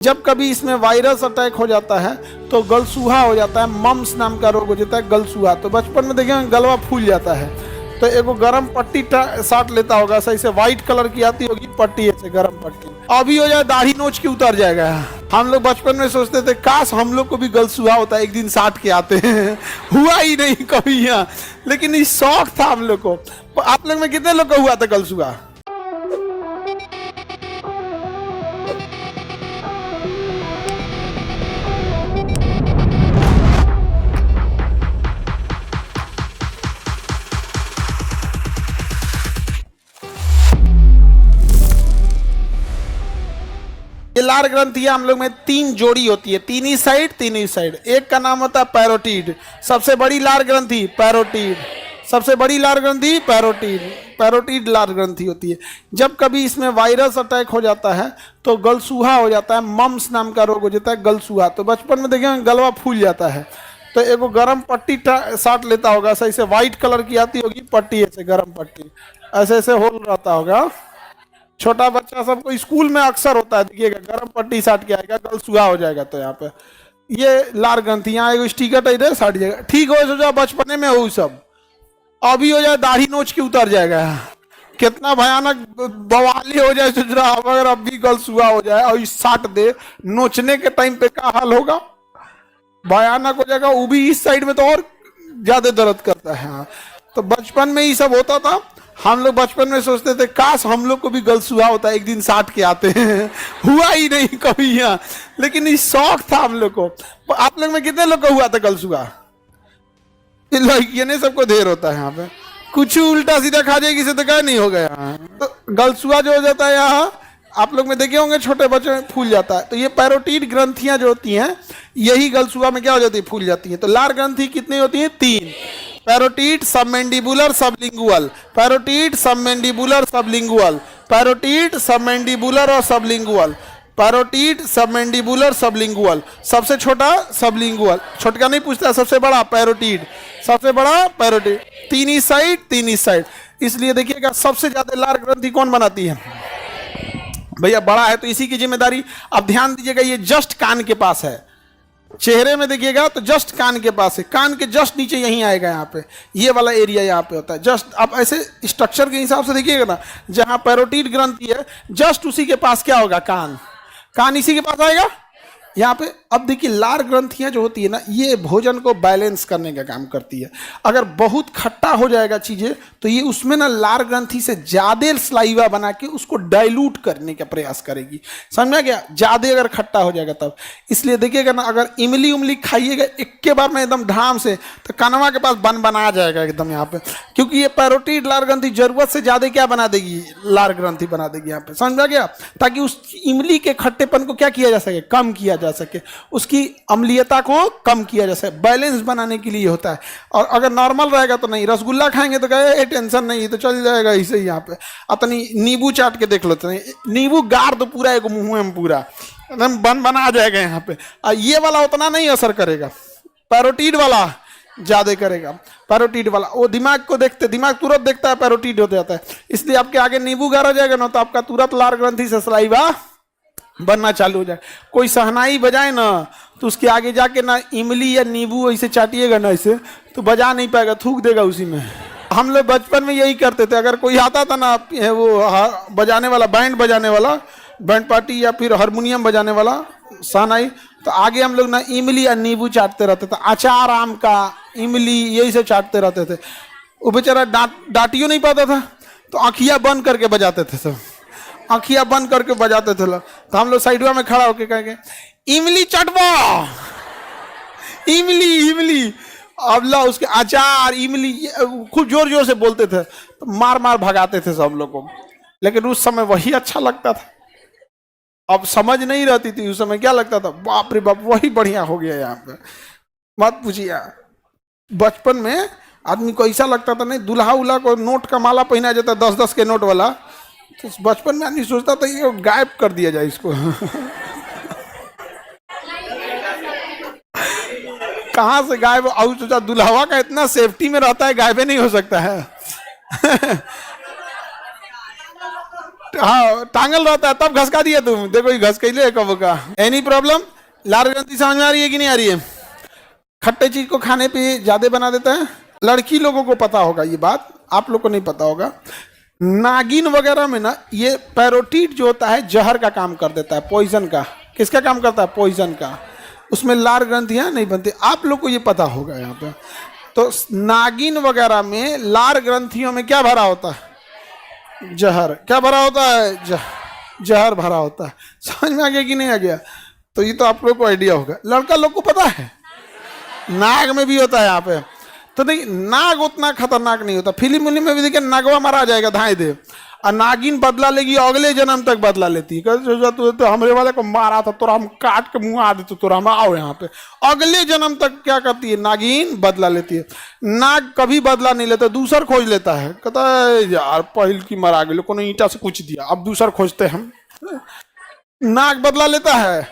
जब कभी इसमें वायरस अटैक हो जाता है तो गलसूहा हो जाता है, मम्स नाम का रोग हो जाता है गलसूहा। तो बचपन में देखिए गलवा फूल जाता है तो एगो गरम पट्टी साट लेता होगा, सही से व्हाइट कलर की आती होगी पट्टी, ऐसे गरम पट्टी। अभी हो जाए दाढ़ी नोच के उतर जाएगा। हम लोग बचपन में सोचते थे काश हम लोग को भी गलसूहा होता, एक दिन साट के आते हैं। हुआ ही नहीं कभी यहाँ, लेकिन ये शौक था हम लोग को। आप लोग में कितने लोग को हुआ था गलसूहा? ये लार ग्रंथियां हम लोग में तीन जोड़ी होती है, तीन ही साइड। एक का नाम होता है पैरोटीड, सबसे बड़ी लार ग्रंथि पैरोटीड, सबसे बड़ी लार ग्रंथि पैरोटीड लार ग्रंथि होती है। जब कभी इसमें वायरस अटैक हो जाता है तो गलसूहा हो जाता है, मम्स नाम का रोग हो जाता है गलसूहा। तो बचपन में देखिए गलवा फूल जाता है तो एगो गरम पट्टी साट लेता होगा, सही से व्हाइट कलर की आती होगी पट्टी, ऐसे गरम पट्टी, ऐसे ऐसे होल रहता होगा। छोटा बच्चा सबको स्कूल में अक्सर होता है, देखिएगा गरम पट्टी साट के आएगा गलसूहा हो जाएगा। तो यहाँ पे ये लार ग्रंथि, यहाँ एगो स्टिकर इधर साट जाएगा। ठीक हो सोचा बचपने में हो सब, अभी हो जाए दाढ़ी नोच के उतर जाएगा। कितना भयानक बवाली हो जाए सोच रहा, अगर अब भी गलसूहा हो जाए और साट दे नोचने के टाइम पे क्या हाल होगा, भयानक हो जाएगा। वो भी इस साइड में तो और ज्यादा दर्द करता है। तो बचपन में ही सब होता था। हम लोग बचपन में सोचते थे काश हम लोग को भी गलसूहा होता, एक दिन साट के आते हैं। हुआ ही नहीं कभी यहाँ, लेकिन ये शौक था हम लोग को। आप लोग में कितने लोग को हुआ था गलसूहा? लड़कियों सबको ढेर होता है यहाँ पे, कुछ उल्टा सीधा खा जाएगी से तो क्या नहीं हो गया। तो गलसूहा जो हो जाता है यहाँ आप लोग में देखे होंगे छोटे बच्चों में फूल जाता है। तो ये पैरोटीड ग्रंथियां जो होती हैं यही गलसूहा में क्या हो जाती है, फूल जाती है। तो लार ग्रंथि कितनी होती है? तीन। Parotid, submandibular, sublingual. Parotid, submandibular, sublingual. Parotid, submandibular और सबलिंगुअल। Parotid, submandibular, sublingual. सबसे छोटा सबलिंगुअल, छोटका नहीं पूछता, सबसे बड़ा पैरोटीड, सबसे बड़ा पैरोटीड। तीन ही साइड। इसलिए देखिएगा सबसे ज्यादा लार ग्रंथि कौन बनाती है? भैया बड़ा है तो इसी की जिम्मेदारी। अब ध्यान दीजिएगा, ये जस्ट कान के पास है। चेहरे में देखिएगा तो जस्ट कान के पास है, कान के जस्ट नीचे यहीं आएगा। यहाँ पे ये वाला एरिया यहाँ पे होता है जस्ट। अब ऐसे स्ट्रक्चर के हिसाब से देखिएगा ना, जहाँ पैरोटीड ग्रंथि है जस्ट उसी के पास क्या होगा, कान इसी के पास आएगा यहाँ पे। अब देखिए लार ग्रंथियां जो होती है ना, ये भोजन को बैलेंस करने का काम करती है। अगर बहुत खट्टा हो जाएगा चीजें तो ये उसमें ना लार ग्रंथि से ज्यादा स्लाइवा बना के उसको डाइल्यूट करने का प्रयास करेगी। समझा गया? ज्यादा अगर खट्टा हो जाएगा तब। इसलिए देखिएगा ना, अगर इमली उमली खाइएगा एक के बार में एकदम ढाम से तो कानवा के पास बना आ जाएगा एकदम यहाँ पे, क्योंकि ये पैरोटीड लार ग्रंथि जरूरत से ज्यादा क्या बना देगी, लार ग्रंथि बना देगी यहाँ पे। समझा गया? ताकि उस इमली के खट्टेपन को क्या किया जा सके, कम किया जा सके, उसकी अम्लीयता को कम किया जा सके, बैलेंस बनाने के लिए होता है। और अगर नॉर्मल रहेगा तो नहीं। रसगुल्ला खाएंगे तो कहे टेंशन नहीं, तो चल जाएगा इसे ही यहाँ पे। अपनी नींबू चाट के देख लो, तो नींबू गार तो पूरा एक मुंह में पूरा एकदम बना आ जाएगा यहाँ पे। और ये वाला उतना नहीं असर करेगा, पैरोटीड वाला ज्यादा करेगा। पैरोटीड वाला वो दिमाग को देखते, दिमाग तुरंत देखता है पैरोटीड हो जाता है। इसलिए आपके आगे नींबू गारा जाएगा ना तो आपका तुरंत लार ग्रंथि से सलाइवा बनना चालू हो जाए। कोई सहनाई बजाए ना तो उसके आगे जाके ना इमली या नींबू ऐसे चाटिएगा ना, ऐसे तो बजा नहीं पाएगा, थूक देगा उसी में। हम लोग बचपन में यही करते थे। अगर कोई आता था ना वो बजाने वाला, बैंड बजाने वाला, बैंड पार्टी या फिर हारमोनियम बजाने वाला सहनाई, तो आगे हम लोग ना इमली या नींबू चाटते रहते थे। अचार आम का, इमली, यही सब चाटते रहते थे। वो बेचारा डांटियो नहीं पाता था तो आँखियाँ बंद करके बजाते थे, सब आँखियाँ बंद करके बजाते थे। तो हम लोग साइडवा में खड़ा होके कहेंगे इमली चटवा, इमली। अब ला उसके अचार, इमली, खूब जोर जोर से बोलते थे तो मार भगाते थे सब लोग को। लेकिन उस समय वही अच्छा लगता था। अब समझ नहीं रहती थी उस समय, क्या लगता था, बाप रे बाप वही बढ़िया हो गया यहाँ पे। मत पूछिए, बचपन में आदमी को ऐसा लगता था, नहीं दूल्हा उल्हा को नोट का माला पहना जाता 10-10 के नोट वाला, तो बचपन में आदमी सोचता था ये गायब कर दिया जाए इसको। कहाँ से गायब? और सोचा दुल्हवा का इतना सेफ्टी में रहता है, गायब नहीं हो सकता है। हाँ टांगल रहता है तब घसका दिया तुम, देखो ये घस के ले कब का। Any problem? लार ग्रंथि समझ में आ रही है कि नहीं आ रही है? खट्टे चीज को खाने पे ज्यादा बना देता है। लड़की लोगों को पता होगा ये बात, आप लोग को नहीं पता होगा। नागिन वगैरह में ना ये पैरोटीट जो होता है जहर का काम कर देता है, पॉइजन का। किसका काम करता है? पॉइजन का। उसमें लार ग्रंथियां नहीं बनती, आप लोग को ये पता होगा यहाँ पे। तो नागिन वगैरह में लार ग्रंथियों में क्या भरा होता है? जहर। क्या भरा होता है? जहर भरा होता है। समझ में आ गया कि नहीं आ गया? तो ये तो आप लोग को आइडिया होगा। लड़का लोग को पता है नाग में भी होता है यहाँ पे। तो देखिए नाग उतना खतरनाक नहीं होता। फिल्म उलिम में भी देखिए नागवा मारा जाएगा धाए दे, और नागिन बदला लेगी, अगले जन्म तक बदला लेती है। तो हमरे वाले को मारा था, तोरा हम काट के मुँह आ देते, तोरा हम आओ यहाँ पे। अगले जन्म तक क्या करती है? नागिन बदला लेती है। नाग कभी बदला नहीं लेता, दूसर खोज लेता है। कहता है यार पहल की मरा गई, को ईंटा से कुछ दिया, अब दूसर खोजते हम। नाग बदला लेता है?